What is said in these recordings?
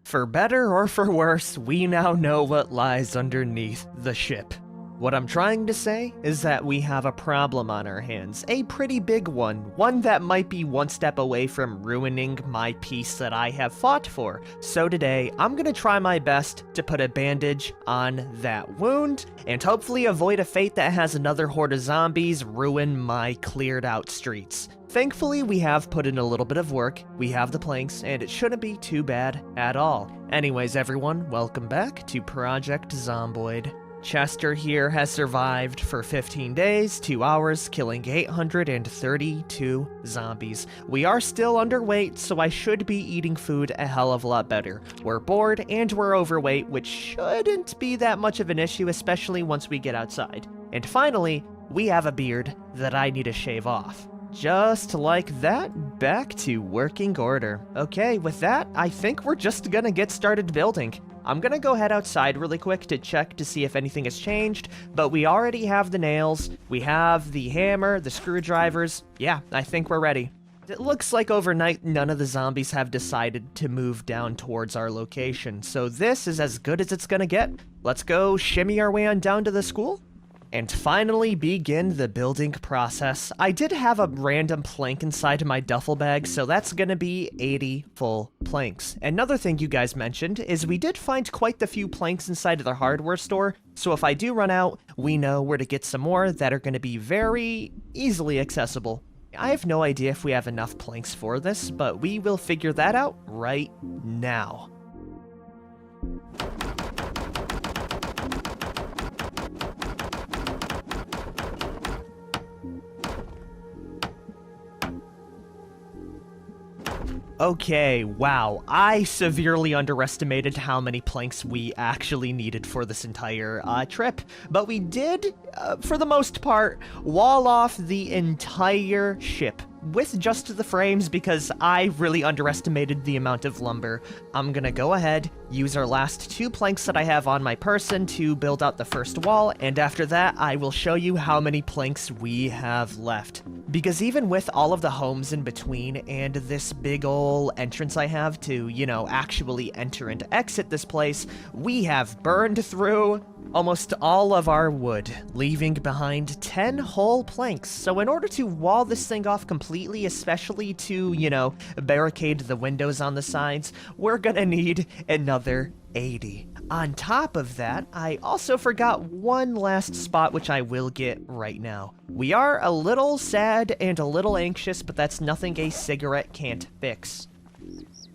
For better or for worse, we now know what lies underneath the ship. What I'm trying to say is that we have a problem on our hands, a pretty big one that might be one step away from ruining my peace that I have fought for. So today, I'm gonna try my best to put a bandage on that wound, and hopefully avoid a fate that has another horde of zombies ruin my cleared out streets. Thankfully, we have put in a little bit of work, we have the planks, and it shouldn't be too bad at all. Anyways everyone, welcome back to Project Zomboid. Chester here has survived for 15 days, 2 hours, killing 832 zombies. We are still underweight, so I should be eating food a hell of a lot better. We're bored and we're overweight, which shouldn't be that much of an issue, especially once we get outside. And finally, we have a beard that I need to shave off. Just like that, back to working order. Okay, with that, I think we're just gonna get started building. I'm gonna go head outside really quick to check to see if anything has changed, but we already have the nails, we have the hammer, the screwdrivers. Yeah, I think we're ready. It looks like overnight none of the zombies have decided to move down towards our location, so this is as good as it's gonna get. Let's go shimmy our way on down to the school and finally begin the building process. I did have a random plank inside my duffel bag, so that's gonna be 80 full planks. Another thing you guys mentioned is we did find quite the few planks inside of the hardware store, so if I do run out, we know where to get some more that are gonna be very easily accessible. I have no idea if we have enough planks for this, but we will figure that out right now. Okay, wow, I severely underestimated how many planks we actually needed for this entire trip, but we did, for the most part, wall off the entire ship with just the frames because I really underestimated the amount of lumber. I'm gonna go ahead, use our last 2 planks that I have on my person to build out the first wall, and after that I will show you how many planks we have left. Because even with all of the homes in between and this big ol' entrance I have to, you know, actually enter and exit this place, we have burned through almost all of our wood, leaving behind 10 whole planks. So in order to wall this thing off completely, especially to, you know, barricade the windows on the sides, we're gonna need another 80. On top of that, I also forgot one last spot which I will get right now. We are a little sad and a little anxious, but that's nothing a cigarette can't fix.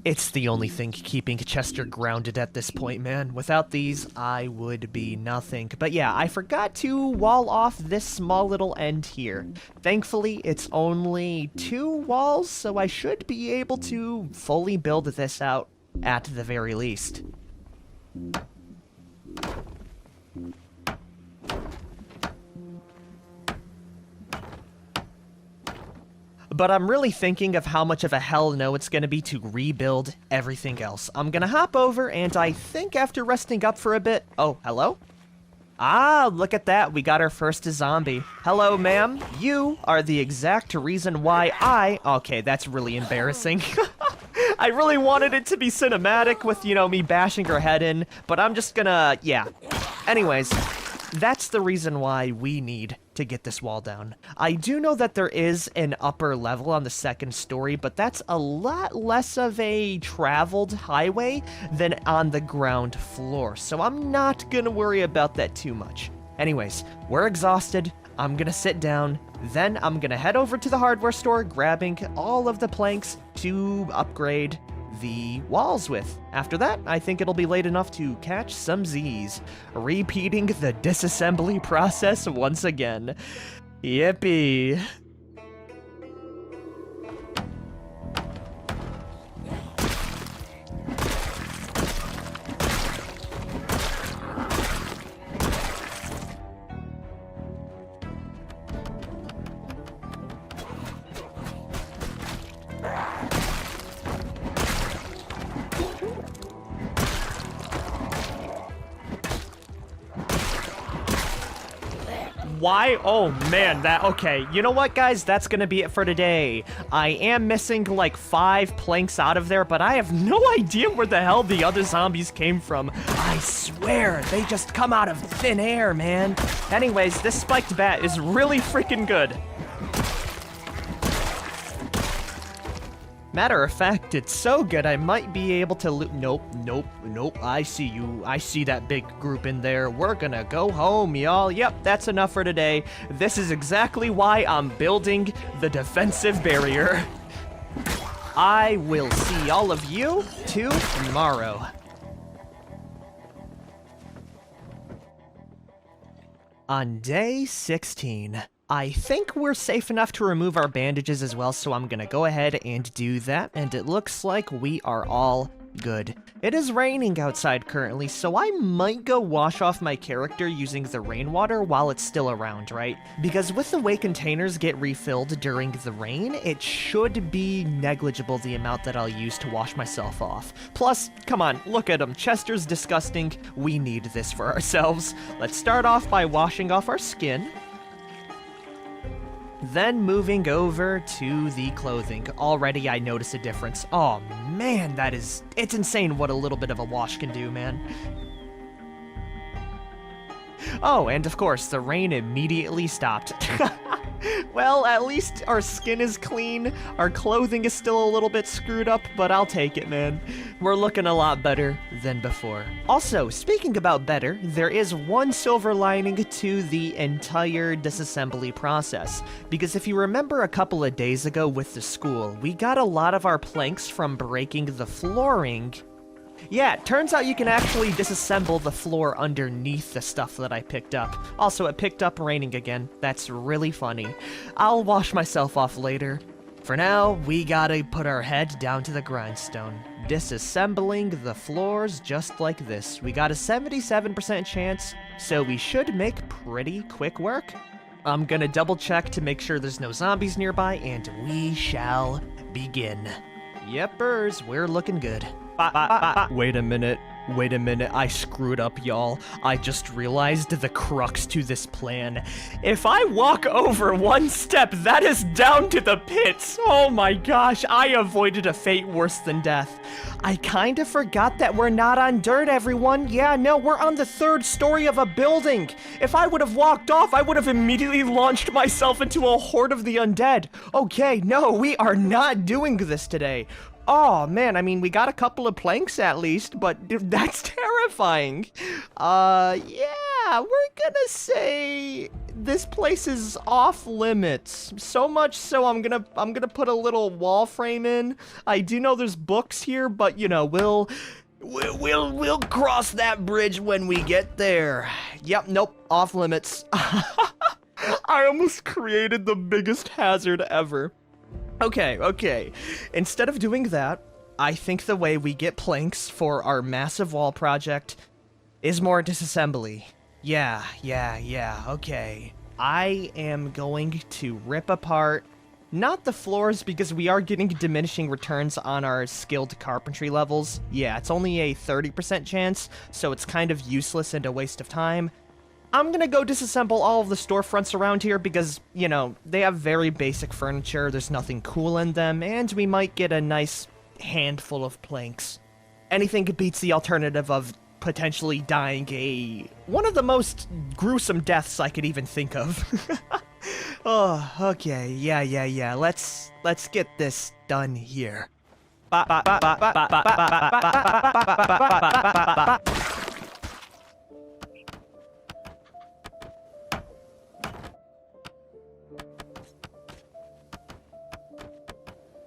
It's the only thing keeping Chester grounded at this point, man. Without these, I would be nothing. But yeah, I forgot to wall off this small little end here. Thankfully, it's only 2 walls, so I should be able to fully build this out at the very least. But I'm really thinking of how much of a hell no it's gonna be to rebuild everything else. I'm gonna hop over, and I think after resting up for a bit... Oh, hello? Ah, look at that, we got our first zombie. Hello, ma'am. You are the exact reason why Okay, that's really embarrassing. I really wanted it to be cinematic with, you know, me bashing her head in, but I'm just gonna... yeah. Anyways, that's the reason why we need to get this wall down. I do know that there is an upper level on the 2nd story, but that's a lot less of a traveled highway than on the ground floor, so I'm not gonna worry about that too much. Anyways, we're exhausted. I'm gonna sit down, then I'm gonna head over to the hardware store, grabbing all of the planks to upgrade the walls with. After that, I think it'll be late enough to catch some Z's. Repeating the disassembly process once again. Yippee. Why? Oh, man, okay. You know what, guys? That's gonna be it for today. I am missing, like, 5 planks out of there, but I have no idea where the hell the other zombies came from. I swear, they just come out of thin air, man. Anyways, this spiked bat is really freaking good. Matter of fact, it's so good I might be able to loot. Nope. I see you. I see that big group in there. We're gonna go home, y'all. Yep, that's enough for today. This is exactly why I'm building the defensive barrier. I will see all of you tomorrow. On day 16. I think we're safe enough to remove our bandages as well, so I'm gonna go ahead and do that, and it looks like we are all good. It is raining outside currently, so I might go wash off my character using the rainwater while it's still around, right? Because with the way containers get refilled during the rain, it should be negligible the amount that I'll use to wash myself off. Plus, come on, look at him. Chester's disgusting. We need this for ourselves. Let's start off by washing off our skin. Then moving over to the clothing. Already I notice a difference. Oh man, it's insane what a little bit of a wash can do, man. Oh, and of course, the rain immediately stopped. Well, at least our skin is clean. Our clothing is still a little bit screwed up, but I'll take it, man. We're looking a lot better than before. Also, speaking about better, there is one silver lining to the entire disassembly process. Because if you remember a couple of days ago with the school, we got a lot of our planks from breaking the flooring. Yeah, it turns out you can actually disassemble the floor underneath the stuff that I picked up. Also, it picked up raining again. That's really funny. I'll wash myself off later. For now, we gotta put our head down to the grindstone. Disassembling the floors just like this. We got a 77% chance, so we should make pretty quick work. I'm gonna double check to make sure there's no zombies nearby, and we shall begin. Yepers, we're looking good. Wait a minute, I screwed up, y'all. I just realized the crux to this plan. If I walk over one step, that is down to the pits. Oh my gosh, I avoided a fate worse than death. I kinda forgot that we're not on dirt, everyone. Yeah, no, we're on the 3rd story of a building. If I would have walked off, I would have immediately launched myself into a horde of the undead. Okay, no, we are not doing this today. Oh, man, I mean, we got a couple of planks at least, but that's terrifying. Yeah, we're gonna say this place is off limits. So much so I'm gonna put a little wall frame in. I do know there's books here, but you know, we'll cross that bridge when we get there. Yep, nope, off limits. I almost created the biggest hazard ever. Okay. Instead of doing that, I think the way we get planks for our massive wall project is more disassembly. Yeah, okay. I am going to rip apart, not the floors, because we are getting diminishing returns on our skilled carpentry levels. Yeah, it's only a 30% chance, so it's kind of useless and a waste of time. I'm gonna go disassemble all of the storefronts around here because, you know, they have very basic furniture, there's nothing cool in them, and we might get a nice handful of planks. Anything beats the alternative of potentially dying one of the most gruesome deaths I could even think of. Oh, okay, yeah, let's get this done here.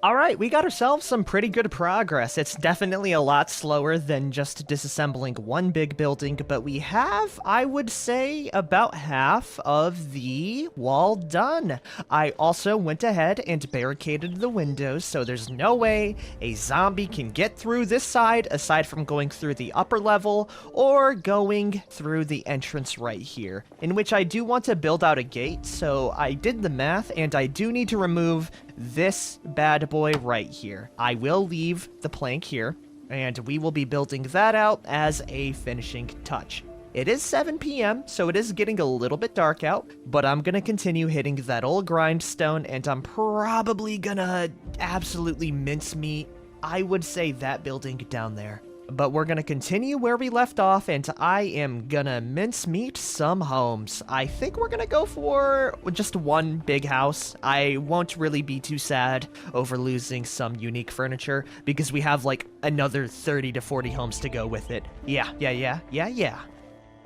Alright, we got ourselves some pretty good progress. It's definitely a lot slower than just disassembling one big building, but we have, I would say, about half of the wall done. I also went ahead and barricaded the windows, so there's no way a zombie can get through this side aside from going through the upper level or going through the entrance right here, in which I do want to build out a gate, so I did the math, and I do need to remove this bad boy right here. I will leave the plank here, and we will be building that out as a finishing touch. It is 7 p.m., so it is getting a little bit dark out, but I'm gonna continue hitting that old grindstone, and I'm probably gonna absolutely mincemeat, I would say, that building down there. But we're gonna continue where we left off, and I am gonna mincemeat some homes. I think we're gonna go for just one big house. I won't really be too sad over losing some unique furniture, because we have like another 30 to 40 homes to go with it. Yeah.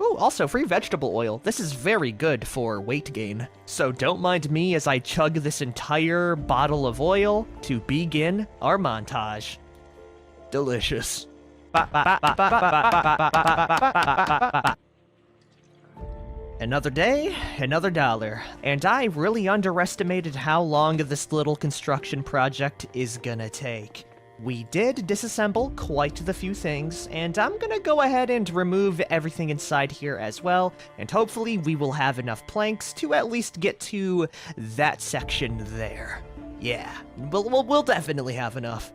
Ooh, also free vegetable oil. This is very good for weight gain. So don't mind me as I chug this entire bottle of oil to begin our montage. Delicious. Another day, another dollar, and I really underestimated how long this little construction project is gonna take. We did disassemble quite the few things, and I'm gonna go ahead and remove everything inside here as well, and hopefully we will have enough planks to at least get to that section there. Yeah, we'll definitely have enough.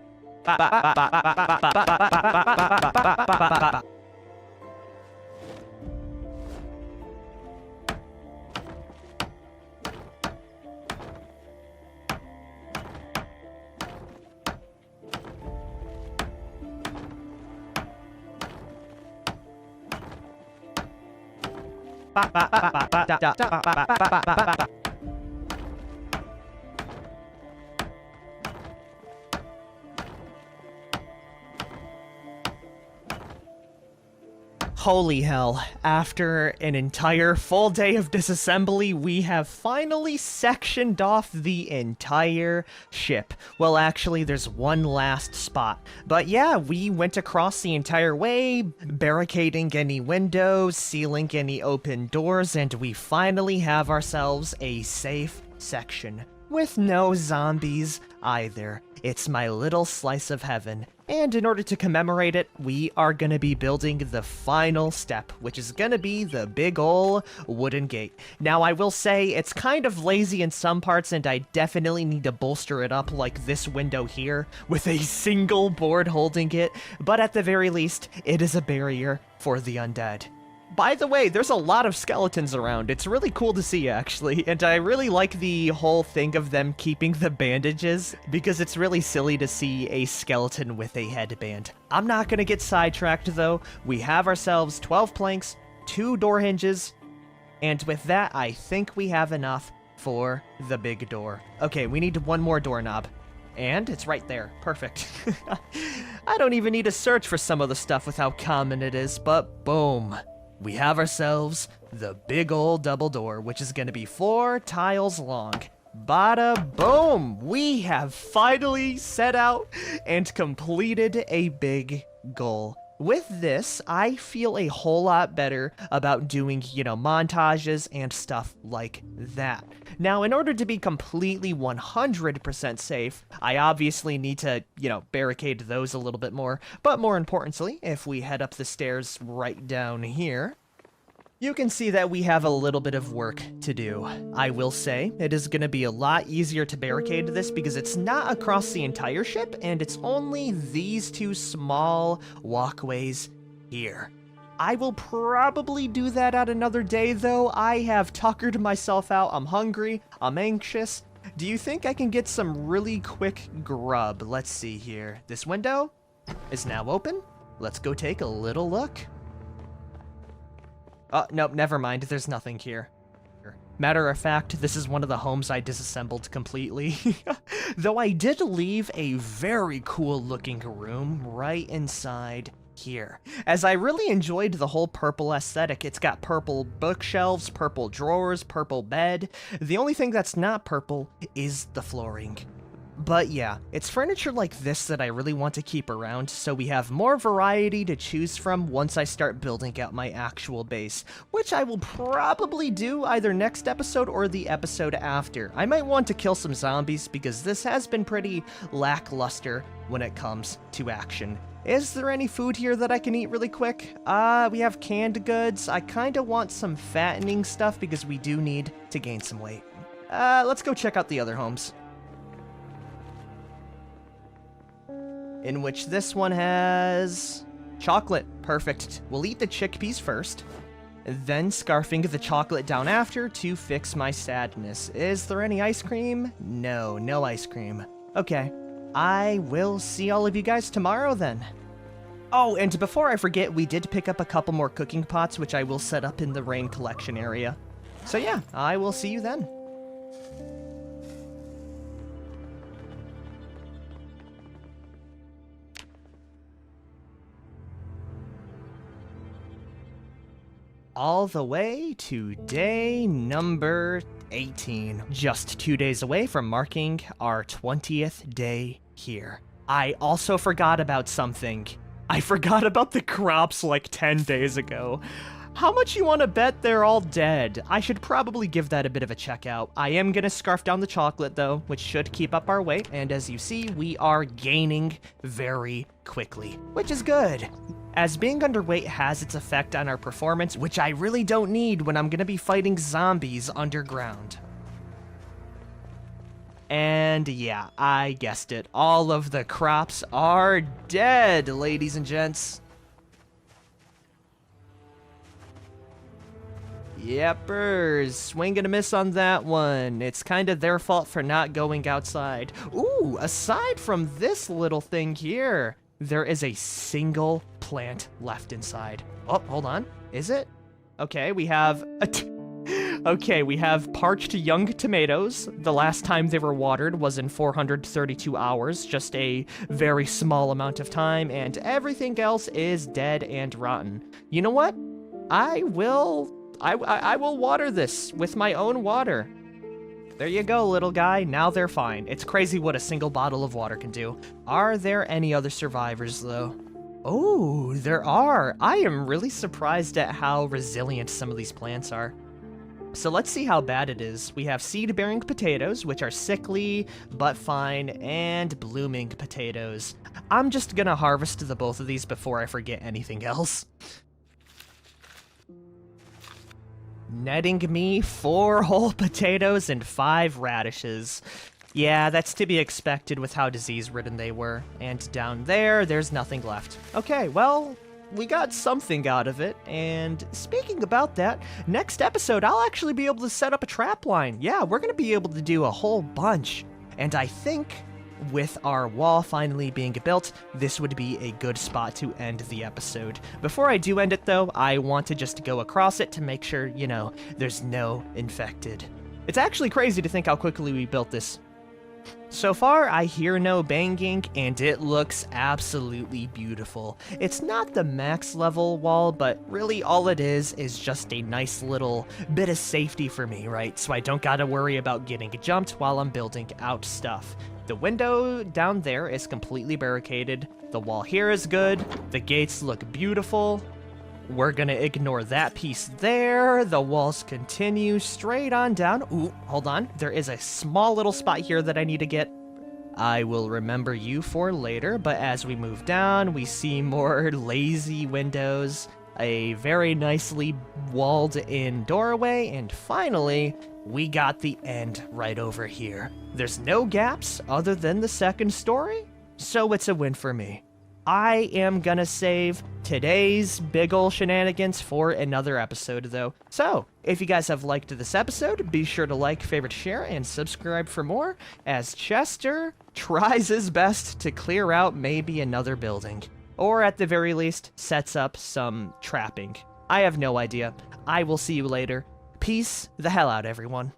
Holy hell, after an entire full day of disassembly, we have finally sectioned off the entire ship. Well, actually, there's one last spot. But yeah, we went across the entire way, barricading any windows, sealing any open doors, and we finally have ourselves a safe section. With no zombies either. It's my little slice of heaven. And in order to commemorate it, we are gonna be building the final step, which is gonna be the big ol' wooden gate. Now, I will say, it's kind of lazy in some parts, and I definitely need to bolster it up like this window here, with a single board holding it, but at the very least, it is a barrier for the undead. By the way, there's a lot of skeletons around. It's really cool to see, actually, and I really like the whole thing of them keeping the bandages, because it's really silly to see a skeleton with a headband. I'm not gonna get sidetracked, though. We have ourselves 12 planks, 2 door hinges, and with that, I think we have enough for the big door. Okay, we need one more doorknob. And it's right there. Perfect. I don't even need to search for some of the stuff with how common it is, but boom. We have ourselves the big old double door, which is going to be 4 tiles long. Bada boom! We have finally set out and completed a big goal. With this, I feel a whole lot better about doing, montages and stuff like that. Now, in order to be completely 100% safe, I obviously need to, barricade those a little bit more. But more importantly, if we head up the stairs right down here, you can see that we have a little bit of work to do. I will say, it is going to be a lot easier to barricade this because it's not across the entire ship, and it's only these 2 small walkways here. I will probably do that at another day, though. I have tuckered myself out. I'm hungry. I'm anxious. Do you think I can get some really quick grub? Let's see here. This window is now open. Let's go take a little look. Oh, nope, never mind. There's nothing here. Matter of fact, this is one of the homes I disassembled completely. Though I did leave a very cool looking room right inside here, as I really enjoyed the whole purple aesthetic. It's got purple bookshelves, purple drawers, purple bed. The only thing that's not purple is the flooring. But yeah, it's furniture like this that I really want to keep around, so we have more variety to choose from once I start building out my actual base, which I will probably do either next episode or the episode after. I might want to kill some zombies because this has been pretty lackluster when it comes to action. Is there any food here that I can eat really quick? We have canned goods. I kind of want some fattening stuff because we do need to gain some weight. Let's go check out the other homes. In which this one has chocolate. Perfect. We'll eat the chickpeas first. then scarfing the chocolate down after to fix my sadness. Is there any ice cream? No, no ice cream. Okay, I will see all of you guys tomorrow then. Oh, and before I forget, we did pick up a couple more cooking pots, which I will set up in the rain collection area. So yeah, I will see you then. All the way to day number 18. Just 2 days away from marking our 20th day here. I also forgot about something. I forgot about the crops like 10 days ago. How much you want to bet they're all dead? I should probably give that a bit of a check out. I am going to scarf down the chocolate though, which should keep up our weight. And as you see, we are gaining very quickly, which is good. As being underweight has its effect on our performance, which I really don't need when I'm going to be fighting zombies underground. And yeah, I guessed it. All of the crops are dead, ladies and gents. Yepers, swing and a miss on that one. It's kind of their fault for not going outside. Ooh, aside from this little thing here, there is a single plant left inside. Oh, hold on. Is it? Okay, we have okay, we have parched young tomatoes. The last time they were watered was in 432 hours, just a very small amount of time, and everything else is dead and rotten. You know what? I will water this with my own water. There you go, little guy. Now they're fine. It's crazy what a single bottle of water can do. Are there any other survivors, though? Oh, there are. I am really surprised at how resilient some of these plants are. So let's see how bad it is. We have seed-bearing potatoes, which are sickly, but fine, and blooming potatoes. I'm just gonna harvest the both of these before I forget anything else. Netting me 4 whole potatoes and 5 radishes. Yeah, that's to be expected with how disease-ridden they were. And down there, there's nothing left. Okay, well, we got something out of it. And speaking about that, next episode, I'll actually be able to set up a trap line. Yeah, we're going to be able to do a whole bunch. And I think with our wall finally being built, this would be a good spot to end the episode. Before I do end it though, I want to just go across it to make sure, you know, there's no infected. It's actually crazy to think how quickly we built this. So far, I hear no banging, and it looks absolutely beautiful. It's not the max level wall, but really all it is just a nice little bit of safety for me, right? So I don't gotta worry about getting jumped while I'm building out stuff. The window down there is completely barricaded. The wall here is good. The gates look beautiful. We're gonna ignore that piece there. The walls continue straight on down. Ooh, hold on. There is a small little spot here that I need to get. I will remember you for later, but as we move down, we see more lazy windows, a very nicely walled-in doorway, and finally, we got the end right over here. There's no gaps other than the second story, so it's a win for me. I am gonna save today's big ol' shenanigans for another episode, though. So, if you guys have liked this episode, be sure to like, favorite, share, and subscribe for more, as Chester tries his best to clear out maybe another building. Or at the very least, sets up some trapping. I have no idea. I will see you later. Peace the hell out, everyone.